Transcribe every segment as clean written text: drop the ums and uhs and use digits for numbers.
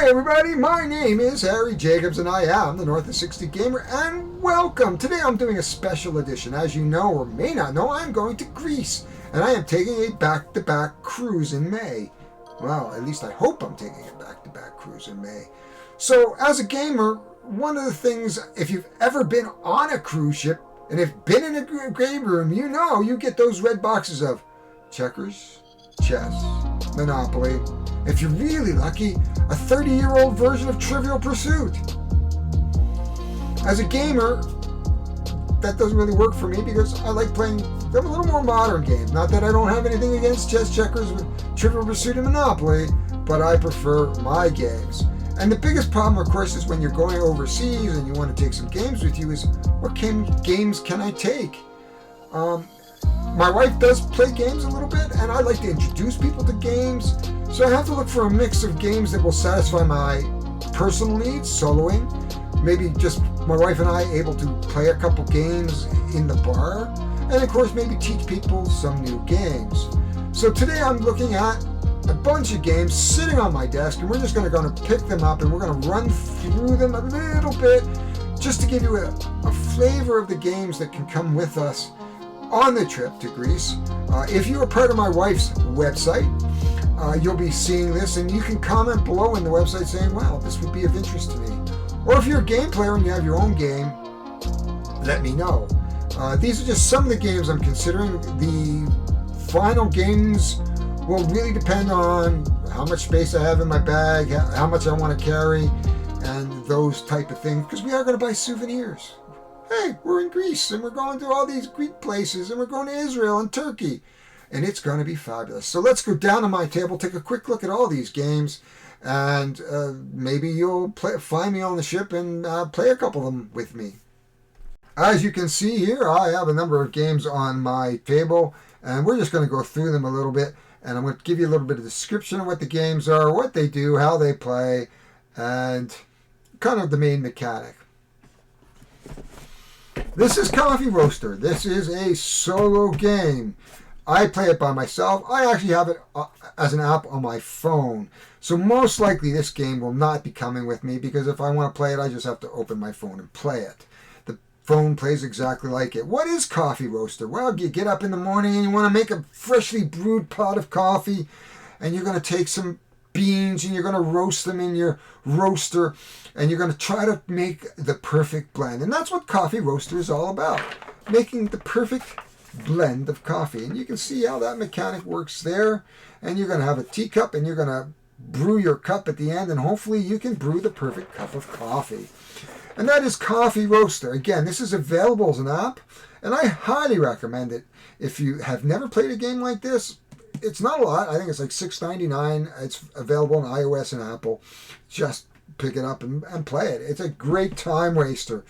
Hi everybody, my name is Harry Jacobs and I am the North of 60 Gamer, and welcome! Today I'm doing a special edition. As you know or may not know, I'm going to Greece and I am taking a back-to-back cruise in May. Well, at least I hope I'm taking a back-to-back cruise in May. So as a gamer, one of the things, if you've ever been on a cruise ship and have been in a game room, you know you get those red boxes of checkers, chess, Monopoly. If you're really lucky, a 30-year-old version of Trivial Pursuit. As a gamer, that doesn't really work for me because I like playing a little more modern games. Not that I don't have anything against chess, checkers, Trivial Pursuit, and Monopoly, but I prefer my games. And the biggest problem, of course, is when you're going overseas and you want to take some games with you is, what games can I take? My wife does play games a little bit, and I like to introduce people to games. So I have to look for a mix of games that will satisfy my personal needs, soloing. Maybe just my wife and I able to play a couple games in the bar. And of course, maybe teach people some new games. So today I'm looking at a bunch of games sitting on my desk, and we're just going to pick them up and we're going to run through them a little bit just to give you a flavor of the games that can come with us on the trip to Greece. If you are part of my wife's website, you'll be seeing this, and you can comment below in the website saying, wow, this would be of interest to me. Or if you're a game player and you have your own game, let me know. These are just some of the games I'm considering. The final games will really depend on how much space I have in my bag, how much I want to carry, and those type of things, because we are going to buy souvenirs. Hey, we're in Greece, and we're going to all these Greek places, and we're going to Israel and Turkey, and it's going to be fabulous. So let's go down to my table, take a quick look at all these games, and maybe you'll find me on the ship and play a couple of them with me. As you can see here, I have a number of games on my table, and we're just going to go through them a little bit, and I'm going to give you a little bit of description of what the games are, what they do, how they play, and kind of the main mechanic. This is Coffee Roaster. This is a solo game. I play it by myself. I actually have it as an app on my phone. So most likely this game will not be coming with me, because if I want to play it, I just have to open my phone and play it. The phone plays exactly like it. What is Coffee Roaster? Well, you get up in the morning and you want to make a freshly brewed pot of coffee, and you're going to take some beans and you're going to roast them in your roaster, and you're going to try to make the perfect blend. And that's what Coffee Roaster is all about, making the perfect blend of coffee. And you can see how that mechanic works there. And you're going to have a teacup, and you're going to brew your cup at the end, and hopefully you can brew the perfect cup of coffee. And that is Coffee Roaster. Again, this is available as an app, and I highly recommend it. If you have never played a game like this, it's not a lot. I think it's like $6.99. It's available on iOS and Apple. Just pick it up and play it. It's a great time waster.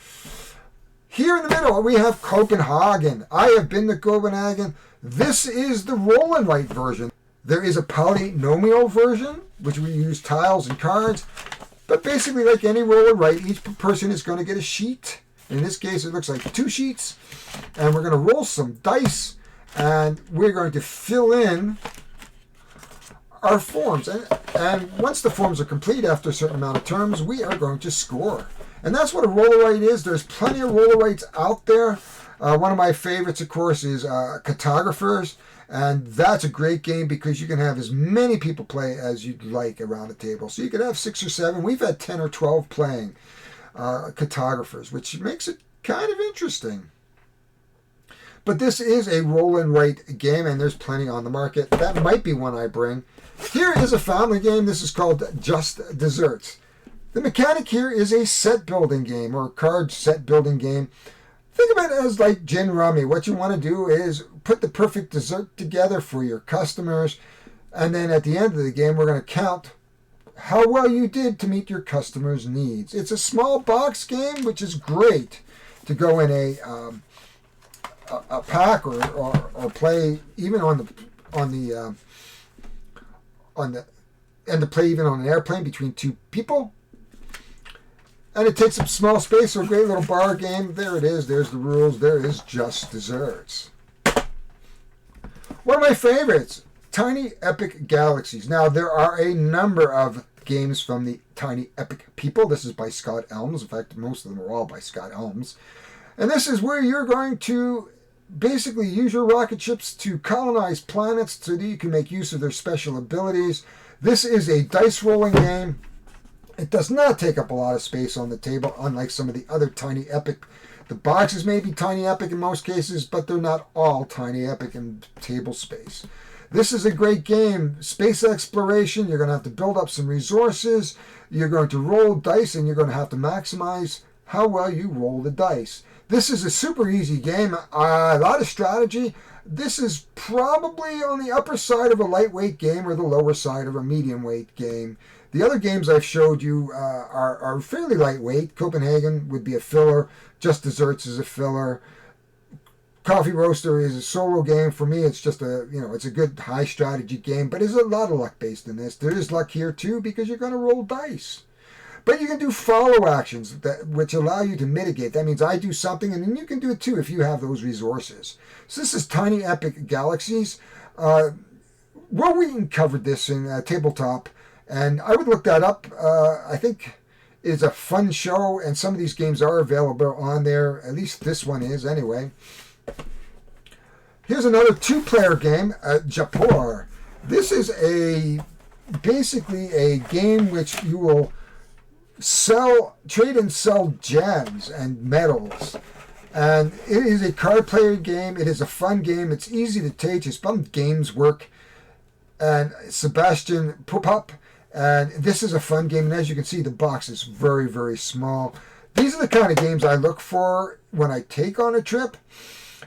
Here in the middle, we have Copenhagen. I have been to Copenhagen. This is the roll and write version. There is a polynomial version, which we use tiles and cards. But basically, like any roll and write, each person is going to get a sheet. In this case, it looks like 2 sheets. And we're going to roll some dice, and we're going to fill in our forms. And once the forms are complete, after a certain amount of turns, we are going to score. And that's what a roll-and-write is. There's plenty of roll-and-writes out there. One of my favorites, of course, is Cartographers. And that's a great game because you can have as many people play as you'd like around the table. So you could have 6 or 7. We've had 10 or 12 playing Cartographers, which makes it kind of interesting. But this is a roll-and-write game, and there's plenty on the market. That might be one I bring. Here is a family game. This is called Just Desserts. The mechanic here is a set-building game, or a card set-building game. Think of it as like gin rummy. What you want to do is put the perfect dessert together for your customers, and then at the end of the game, we're going to count how well you did to meet your customers' needs. It's a small box game, which is great to go in a pack or play even and to play even on an airplane between 2 people. And it takes up small space, so a great little bar game. There it is. There's the rules. There is Just Desserts. One of my favorites, Tiny Epic Galaxies. Now, there are a number of games from the Tiny Epic people. This is by Scott Elms. In fact, most of them are all by Scott Elms. And this is where you're going to basically use your rocket ships to colonize planets so that you can make use of their special abilities. This is a dice rolling game. It does not take up a lot of space on the table, unlike some of the other Tiny Epic. The boxes may be Tiny Epic in most cases, but they're not all Tiny Epic in table space. This is a great game. Space exploration, you're going to have to build up some resources. You're going to roll dice, and you're going to have to maximize how well you roll the dice. This is a super easy game. A lot of strategy. This is probably on the upper side of a lightweight game or the lower side of a medium weight game. The other games I've showed you are fairly lightweight. Copenhagen would be a filler. Just Desserts is a filler. Coffee Roaster is a solo game. For me, it's just it's a good high strategy game, but there's a lot of luck based in this. There is luck here too because you're going to roll dice. But you can do follow actions which allow you to mitigate. That means I do something, and then you can do it too if you have those resources. So this is Tiny Epic Galaxies. Will Wheaton covered this in Tabletop, and I would look that up. I think it's a fun show, and some of these games are available on there. At least this one is, anyway. Here's another two-player game, Japor. This is basically a game which you will trade and sell gems and metals. And it is a card player game. It is a fun game. It's easy to teach. It's from Games Work and Sebastian Popop. And this is a fun game. And as you can see, the box is very, very small. These are the kind of games I look for when I take on a trip.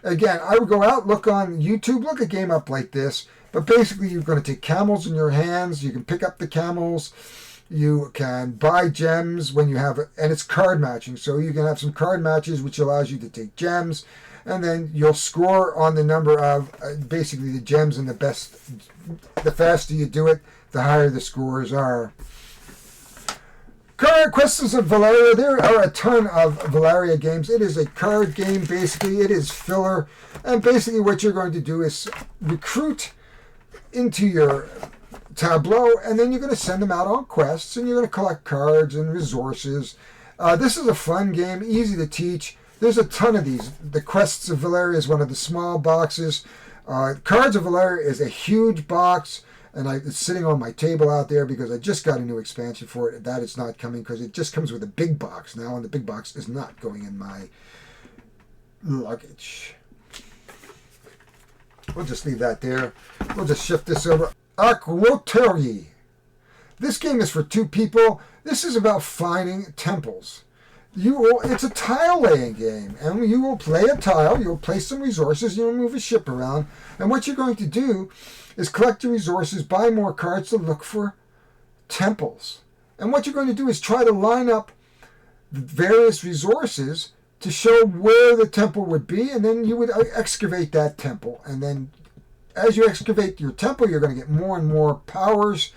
Again, I would go out, look on YouTube, look a game up like this. But basically, you're going to take camels in your hands. You can pick up the camels. You can buy gems when you have it, and it's card matching. So you can have some card matches, which allows you to take gems, and then you'll score on the number of basically the gems, and the faster you do it, the higher the scores are. Quests of Valeria. There are a ton of Valeria games. It is a card game, basically. It is filler, and basically what you're going to do is recruit into your tableau, and then you're going to send them out on quests, and you're going to collect cards and resources. This is a fun game, easy to teach. There's a ton of these. The Quests of Valeria is one of the small boxes. Cards of Valeria is a huge box, and it's sitting on my table out there because I just got a new expansion for it. That is not coming because it just comes with a big box now, and the big box is not going in my luggage. We'll just leave that there. We'll just shift this over. Aquatori. This game is for two people. This is about finding temples. It's a tile laying game, and you will play a tile. You'll place some resources. You'll move a ship around, and what you're going to do is collect the resources, buy more cards to look for temples. And what you're going to do is try to line up the various resources to show where the temple would be, and then you would excavate that temple, and then as you excavate your temple, you're going to get more and more powers,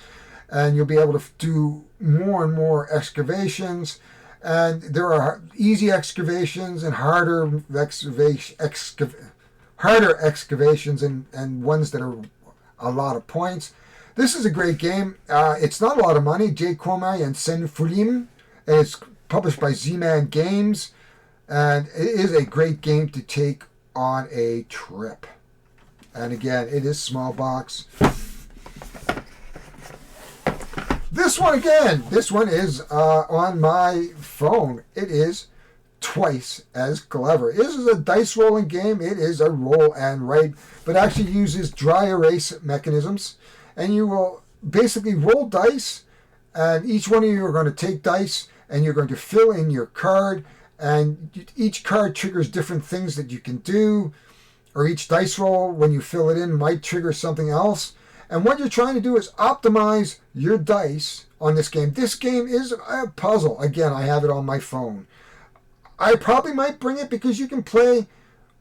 and you'll be able to do more and more excavations. And there are easy excavations and harder excavations and ones that are a lot of points. This is a great game. It's not a lot of money. J. Komai and Sen Fulim. It's published by Z-Man Games, and it is a great game to take on a trip. And again, it is small box. This one is on my phone. It is twice as clever. This is a dice rolling game. It is a roll and write, but actually uses dry erase mechanisms. And you will basically roll dice, and each one of you are going to take dice, and you're going to fill in your card, and each card triggers different things that you can do. Or each dice roll, when you fill it in, might trigger something else. And what you're trying to do is optimize your dice on this game. This game is a puzzle. Again, I have it on my phone. I probably might bring it because you can play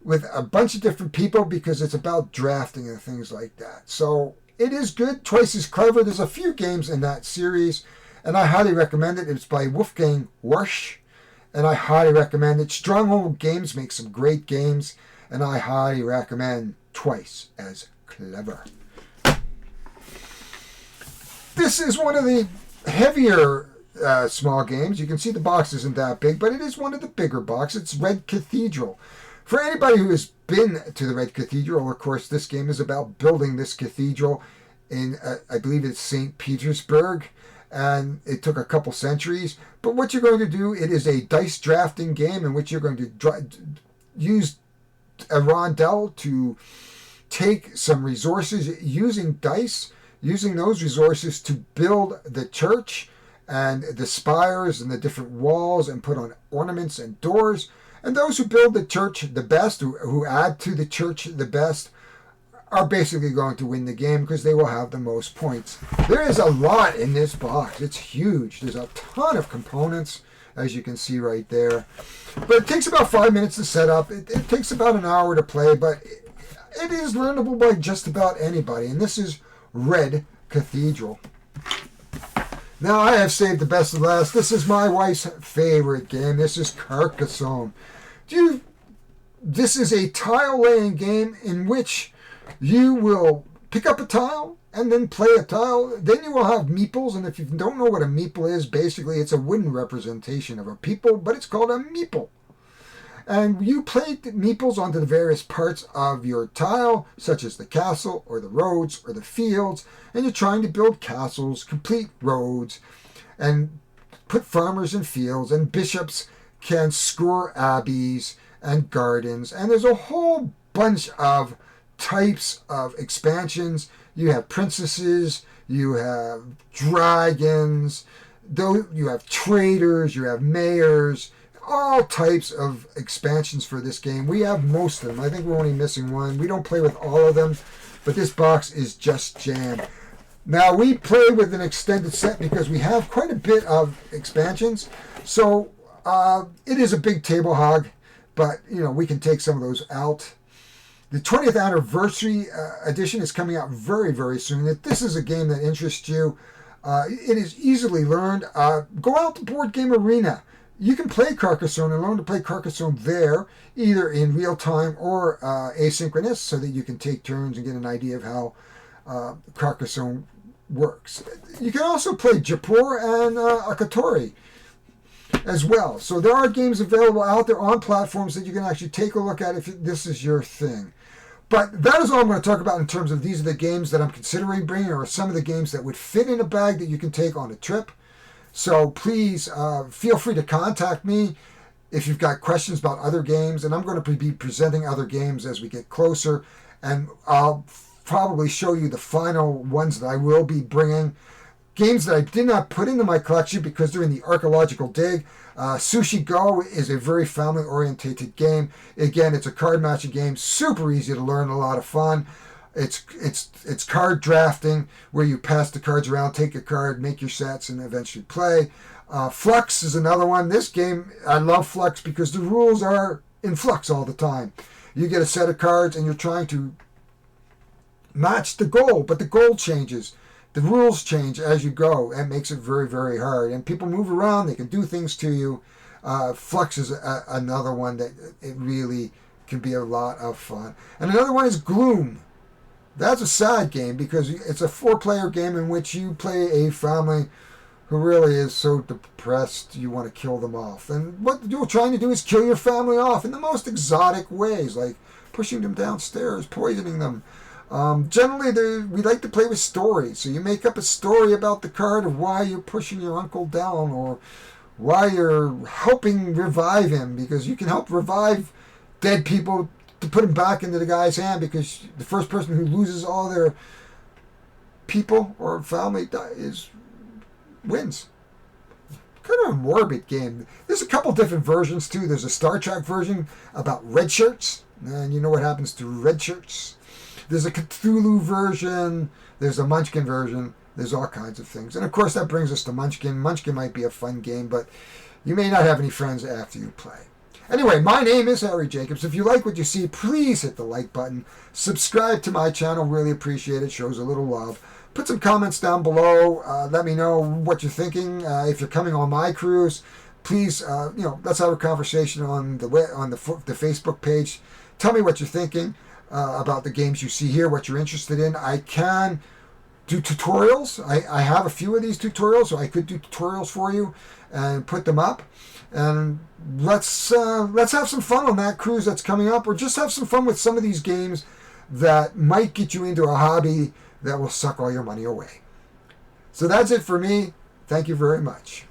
with a bunch of different people because it's about drafting and things like that. So it is good, twice as clever. There's a few games in that series, and I highly recommend it. It's by Wolfgang Warsch, and I highly recommend it. Stronghold Games makes some great games, and I highly recommend Twice as Clever. This is one of the heavier small games. You can see the box isn't that big, but it is one of the bigger boxes. It's Red Cathedral. For anybody who has been to the Red Cathedral, of course, this game is about building this cathedral in, I believe it's St. Petersburg, and it took a couple centuries. But what you're going to do, it is a dice drafting game in which you're going to use a rondel to take some resources using dice, using those resources to build the church and the spires and the different walls and put on ornaments and doors. And those who build the church the best, who add to the church the best, are basically going to win the game because they will have the most points. There is a lot in this box. It's huge. There's a ton of components, as you can see right there. But it takes about 5 minutes to set up. It takes about an hour to play, but it is learnable by just about anybody. And this is Red Cathedral. Now I have saved the best of last. This is my wife's favorite game. This is Carcassonne. This is a tile-laying game in which you will pick up a tile and then play a tile. Then you will have meeples, and if you don't know what a meeple is, basically it's a wooden representation of a people, but it's called a meeple. And you play the meeples onto the various parts of your tile, such as the castle or the roads or the fields, and you're trying to build castles, complete roads, and put farmers in fields, and bishops can score abbeys and gardens, and there's a whole bunch of types of expansions. You have princesses, you have dragons, you have traders, you have mayors, all types of expansions for this game. We have most of them. I think we're only missing one. We don't play with all of them, but this box is just jammed. Now, we play with an extended set because we have quite a bit of expansions, so it is a big table hog, but we can take some of those out. The 20th anniversary edition is coming out very, very soon. If this is a game that interests you, it is easily learned. Go out to Board Game Arena. You can play Carcassonne and learn to play Carcassonne there, either in real time or asynchronous, so that you can take turns and get an idea of how Carcassonne works. You can also play Jaipur and Akatori as well. So there are games available out there on platforms that you can actually take a look at if this is your thing. But that is all I'm going to talk about in terms of these are the games that I'm considering bringing, or some of the games that would fit in a bag that you can take on a trip. So please feel free to contact me if you've got questions about other games, and I'm going to be presenting other games as we get closer, and I'll probably show you the final ones that I will be bringing. Games that I did not put into my collection because they're in the archaeological dig. Sushi Go is a very family-orientated game. Again, it's a card matching game, super easy to learn, a lot of fun. It's card drafting, where you pass the cards around, take a card, make your sets, and eventually play. Flux is another one. This game, I love Flux because the rules are in flux all the time. You get a set of cards and you're trying to match the goal, but the goal changes. The rules change as you go, and makes it very, very hard. And people move around, they can do things to you. Flux is another one that it really can be a lot of fun. And another one is Gloom. That's a sad game because it's a 4-player game in which you play a family who really is so depressed you want to kill them off. And what you're trying to do is kill your family off in the most exotic ways, like pushing them downstairs, poisoning them. Generally, we like to play with stories. So you make up a story about the card of why you're pushing your uncle down, or why you're helping revive him, because you can help revive dead people to put him back into the guy's hand, because the first person who loses all their people or family wins. Kind of a morbid game. There's a couple different versions too. There's a Star Trek version about red shirts, and you know what happens to red shirts. There's a Cthulhu version, there's a Munchkin version, there's all kinds of things. And of course that brings us to Munchkin. Munchkin might be a fun game, but you may not have any friends after you play. Anyway, my name is Harry Jacobs. If you like what you see, please hit the like button. Subscribe to my channel, really appreciate it, shows a little love. Put some comments down below, let me know what you're thinking. If you're coming on my cruise, please, let's have a conversation on the Facebook page. Tell me what you're thinking about the games you see here, what you're interested in. I can do tutorials. I have a few of these tutorials, so I could do tutorials for you and put them up. And let's have some fun on that cruise that's coming up, or just have some fun with some of these games that might get you into a hobby that will suck all your money away. So that's it for me. Thank you very much.